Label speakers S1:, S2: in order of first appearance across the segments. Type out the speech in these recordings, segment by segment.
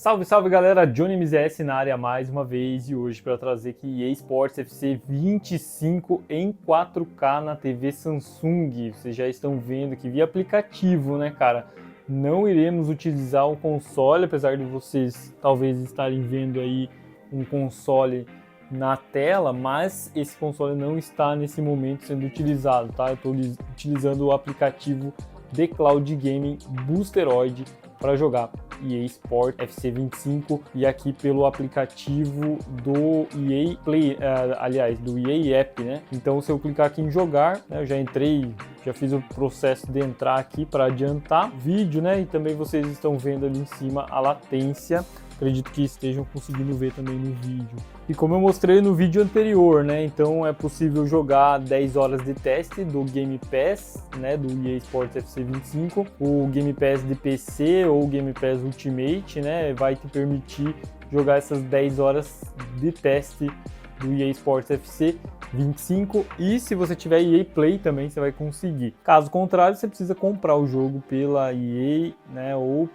S1: Salve, salve galera, Johnny MZS na área mais uma vez e hoje para trazer aqui EA Sports FC 25 em 4K na TV Samsung. Vocês já estão vendo que via aplicativo, né, cara? Não iremos utilizar o console, apesar de vocês talvez estarem vendo aí um console na tela, mas esse console não está nesse momento sendo utilizado, tá? Eu estou utilizando o aplicativo The Cloud Gaming Boosteroid para jogar EA Sports FC 25 e aqui pelo aplicativo do EA Play, aliás, do EA App, né? Então se eu clicar aqui em jogar, né, eu já entrei, já fiz o processo de entrar aqui para adiantar vídeo, né? E também vocês estão vendo ali em cima a latência. Acredito que estejam conseguindo ver também no vídeo. E como eu mostrei no vídeo anterior, né? Então é possível jogar 10 horas de teste do Game Pass, né? Do EA Sports FC 25. O Game Pass de PC ou Game Pass Ultimate, né? Vai te permitir jogar essas 10 horas de teste do EA Sports FC 25 e se você tiver EA Play também você vai conseguir. Caso contrário, você precisa comprar o jogo pela EA, né, ou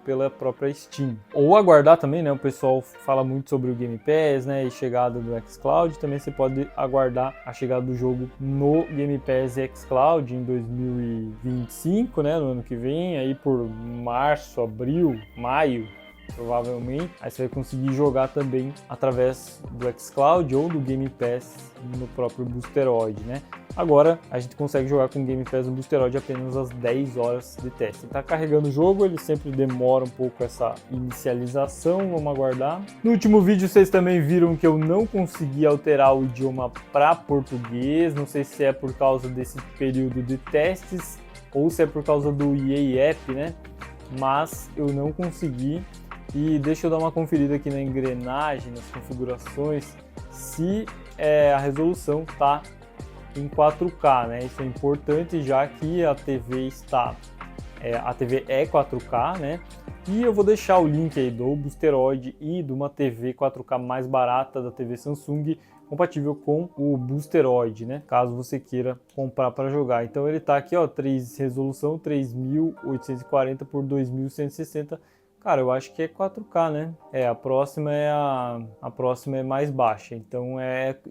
S1: pela própria Steam. Ou aguardar também, né, o pessoal fala muito sobre o Game Pass, né, e chegada do xCloud, também você pode aguardar a chegada do jogo no Game Pass e xCloud em 2025, né, no ano que vem, aí por março, abril, maio, provavelmente, aí você vai conseguir jogar também através do xCloud ou do Game Pass no próprio Boosteroid, né? Agora a gente consegue jogar com o Game Pass no Boosteroid apenas as 10 horas de teste. Está carregando o jogo, ele sempre demora um pouco essa inicialização, vamos aguardar. No último vídeo vocês também viram que eu não consegui alterar o idioma para português, não sei se é por causa desse período de testes ou se é por causa do EA App, né? Mas eu não consegui. E deixa eu dar uma conferida aqui na engrenagem, nas configurações, se a resolução está em 4K, né? Isso é importante já que a TV a TV é 4K, né? E eu vou deixar o link aí do Boosteroid e de uma TV 4K mais barata da TV Samsung compatível com o Boosteroid, né? Caso você queira comprar para jogar. Então ele está aqui, ó, resolução 3840 por 2160. Cara, eu acho que é 4K, né? A próxima a próxima é mais baixa, então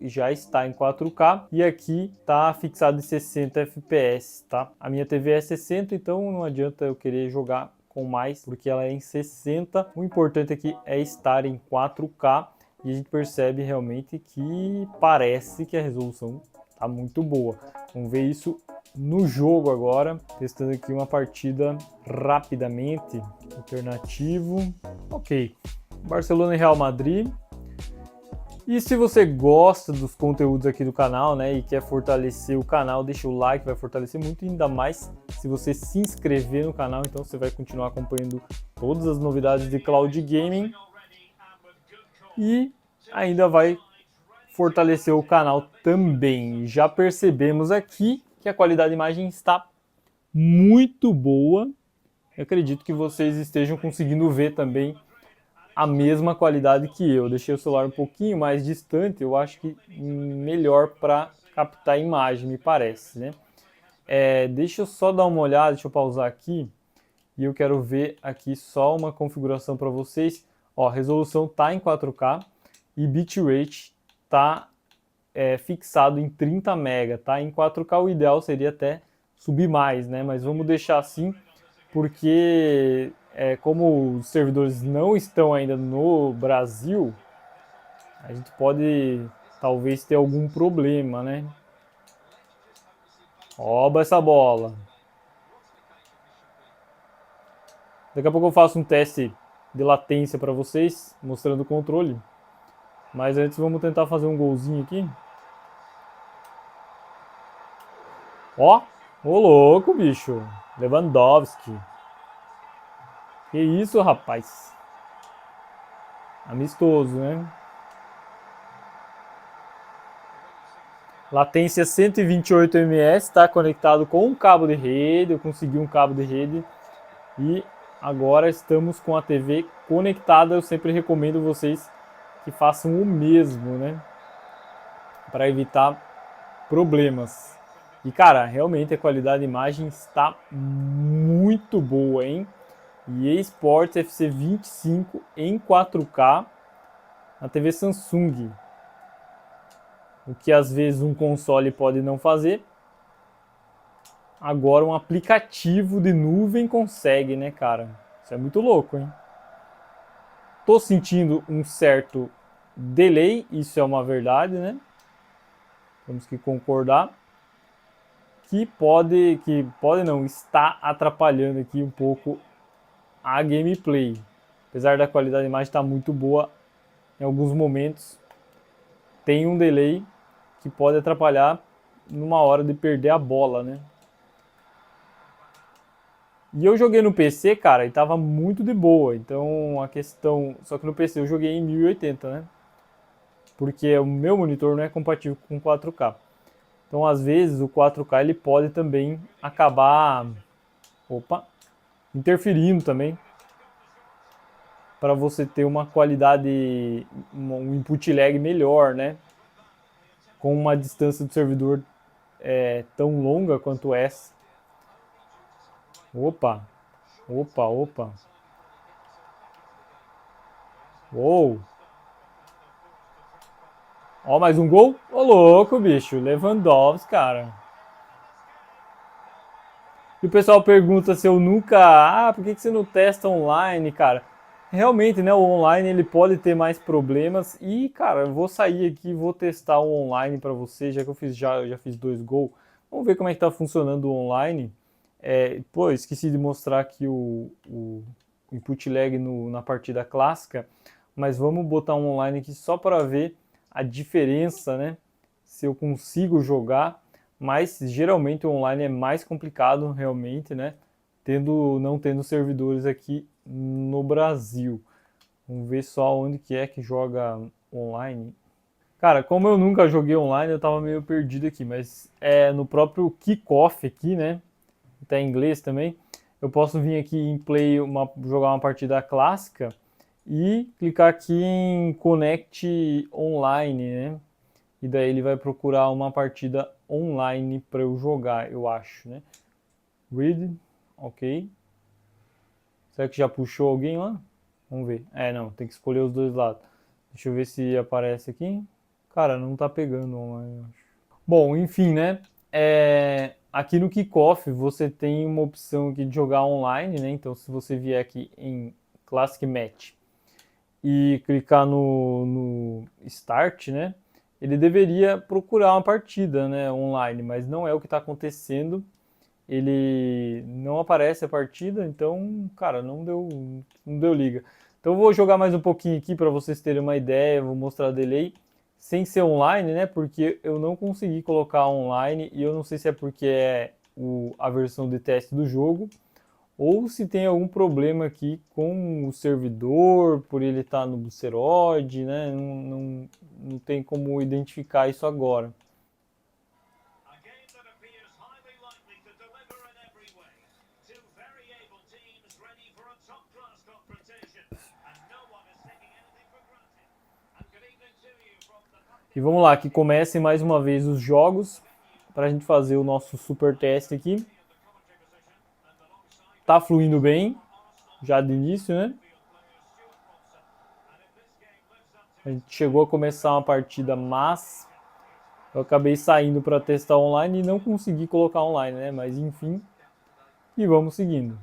S1: já está em 4K e aqui tá fixado em 60 FPS, tá? A minha TV é 60, então não adianta eu querer jogar com mais, porque ela é em 60. O importante aqui é estar em 4K e a gente percebe realmente que parece que a resolução tá muito boa. Vamos ver isso no jogo agora, testando aqui uma partida rapidamente. Alternativo, ok, Barcelona e Real Madrid. E se você gosta dos conteúdos aqui do canal, né, e quer fortalecer o canal, deixa o like, vai fortalecer muito, ainda mais se você se inscrever no canal, então você vai continuar acompanhando todas as novidades de Cloud Gaming e ainda vai fortalecer o canal também. Já percebemos aqui que a qualidade de imagem está muito boa. Eu acredito que vocês estejam conseguindo ver também a mesma qualidade que eu. Deixei o celular um pouquinho mais distante, eu acho que melhor para captar a imagem, me parece, né? Deixa eu só dar uma olhada, deixa eu pausar aqui e eu quero ver aqui só uma configuração para vocês. Ó, a resolução está em 4K e bitrate está fixado em 30 MB, tá? Em 4K o ideal seria até subir mais, né? Mas vamos deixar assim, porque como os servidores não estão ainda no Brasil, a gente pode talvez ter algum problema, né? Rouba essa bola. Daqui a pouco eu faço um teste de latência para vocês, mostrando o controle. Mas antes vamos tentar fazer um golzinho aqui. Ó, ô louco, bicho. Lewandowski. Que isso, rapaz. Amistoso, né? Latência 128 ms, está conectado com um cabo de rede. Eu consegui um cabo de rede. E agora estamos com a TV conectada. Eu sempre recomendo vocês que façam o mesmo, né? Para evitar problemas. E cara, realmente a qualidade de imagem está muito boa, hein? EA Sports FC 25 em 4K na TV Samsung. O que às vezes um console pode não fazer. Agora um aplicativo de nuvem consegue, né, cara? Isso é muito louco, hein? Tô sentindo um certo delay, isso é uma verdade, né? Temos que concordar. Que pode não, está atrapalhando aqui um pouco a gameplay. Apesar da qualidade da imagem estar muito boa, em alguns momentos tem um delay que pode atrapalhar numa hora de perder a bola, né? E eu joguei no PC, cara, e tava muito de boa. Então a questão. Só que no PC eu joguei em 1080, né? Porque o meu monitor não é compatível com 4K. Então às vezes o 4K ele pode também acabar. Opa! Interferindo também. Para você ter uma qualidade, um input lag melhor, né? Com uma distância do servidor tão longa quanto essa. Opa! Opa, opa! Uou! Ó, mais um gol? Ô, louco, bicho. Lewandowski, cara. E o pessoal pergunta se eu nunca... Ah, por que você não testa online, cara? Realmente, né, o online ele pode ter mais problemas. E, cara, eu vou sair aqui e vou testar o online pra você, já que eu já fiz 2 gols. Vamos ver como é que tá funcionando o online. Pô, esqueci de mostrar aqui o input lag na partida clássica. Mas vamos botar um online aqui só para ver a diferença, né? Se eu consigo jogar, mas geralmente o online é mais complicado realmente, né? Não tendo servidores aqui no Brasil. Vamos ver só onde que é que joga online. Cara, como eu nunca joguei online, eu tava meio perdido aqui, mas no próprio Kickoff aqui, né? Tá em inglês também. Eu posso vir aqui em Play, jogar uma partida clássica e clicar aqui em Connect Online, né? E daí ele vai procurar uma partida online para eu jogar, eu acho, né? Read, ok. Será que já puxou alguém lá? Vamos ver. Não, tem que escolher os dois lados. Deixa eu ver se aparece aqui. Cara, não tá pegando online, eu acho. Bom, enfim, né? Aqui no Kickoff você tem uma opção aqui de jogar online, né? Então se você vier aqui em Classic Match e clicar no Start, né? Ele deveria procurar uma partida, né, online, mas não é o que está acontecendo. Ele não aparece a partida, então, cara, não deu liga. Então eu vou jogar mais um pouquinho aqui para vocês terem uma ideia, vou mostrar o delay sem ser online, né? Porque eu não consegui colocar online e eu não sei se é porque é a versão de teste do jogo ou se tem algum problema aqui com o servidor, por ele estar no Buceroid, né? Não tem como identificar isso agora. E vamos lá, que comecem mais uma vez os jogos para a gente fazer o nosso super teste aqui. Tá fluindo bem, já de início, né? A gente chegou a começar uma partida, mas eu acabei saindo para testar online e não consegui colocar online, né? Mas enfim, e vamos seguindo.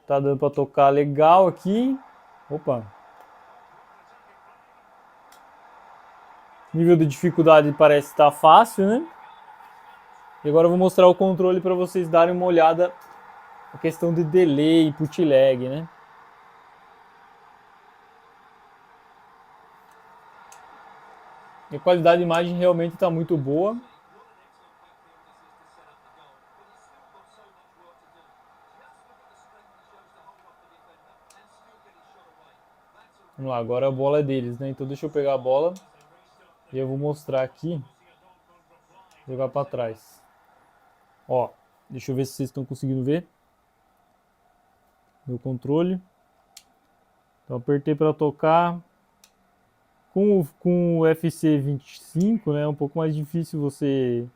S1: Tá dando para tocar legal aqui. Opa. Nível de dificuldade parece estar fácil, né? E agora eu vou mostrar o controle para vocês darem uma olhada na questão de delay e input lag, né? E a qualidade de imagem realmente está muito boa. Vamos lá, agora a bola é deles, né? Então deixa eu pegar a bola e eu vou mostrar aqui. Jogar para trás. Ó, deixa eu ver se vocês estão conseguindo ver. Meu controle. Então apertei para tocar. Com o FC 25, né, é um pouco mais difícil você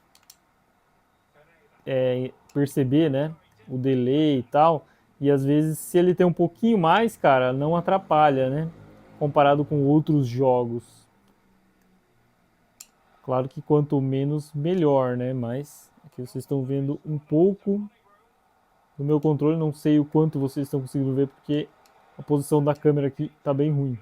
S1: perceber, né, o delay e tal. E às vezes, se ele tem um pouquinho mais, cara, não atrapalha, né? Comparado com outros jogos. Claro que quanto menos, melhor, né? Mas aqui vocês estão vendo um pouco do meu controle. Não sei o quanto vocês estão conseguindo ver, porque a posição da câmera aqui tá bem ruim.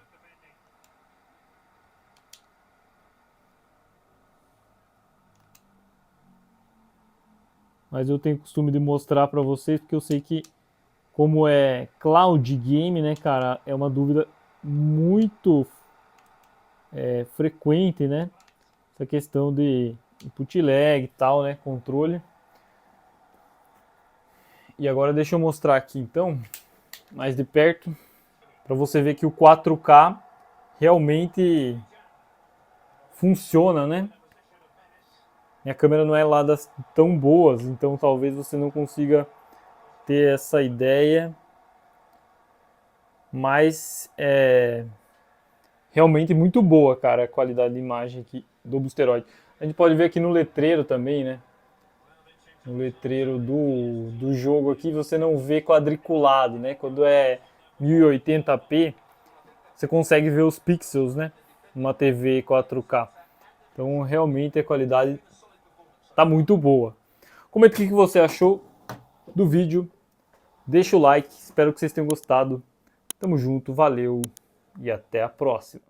S1: Mas eu tenho costume de mostrar para vocês, porque eu sei que, como é cloud game, né, cara, é uma dúvida muito frequente, né? Essa questão de input lag e tal, né? Controle. E agora deixa eu mostrar aqui, então, mais de perto, para você ver que o 4K realmente funciona, né? Minha câmera não é lá das tão boas, então talvez você não consiga ter essa ideia, mas é realmente muito boa, cara, a qualidade de imagem aqui do Boosteroid. A gente pode ver aqui no letreiro também, né? No letreiro do jogo aqui você não vê quadriculado, né? Quando é 1080p, você consegue ver os pixels, né? Numa TV 4K. Então realmente a qualidade tá muito boa. Comenta o que você achou do vídeo. Deixa o like, espero que vocês tenham gostado. Tamo junto, valeu e até a próxima.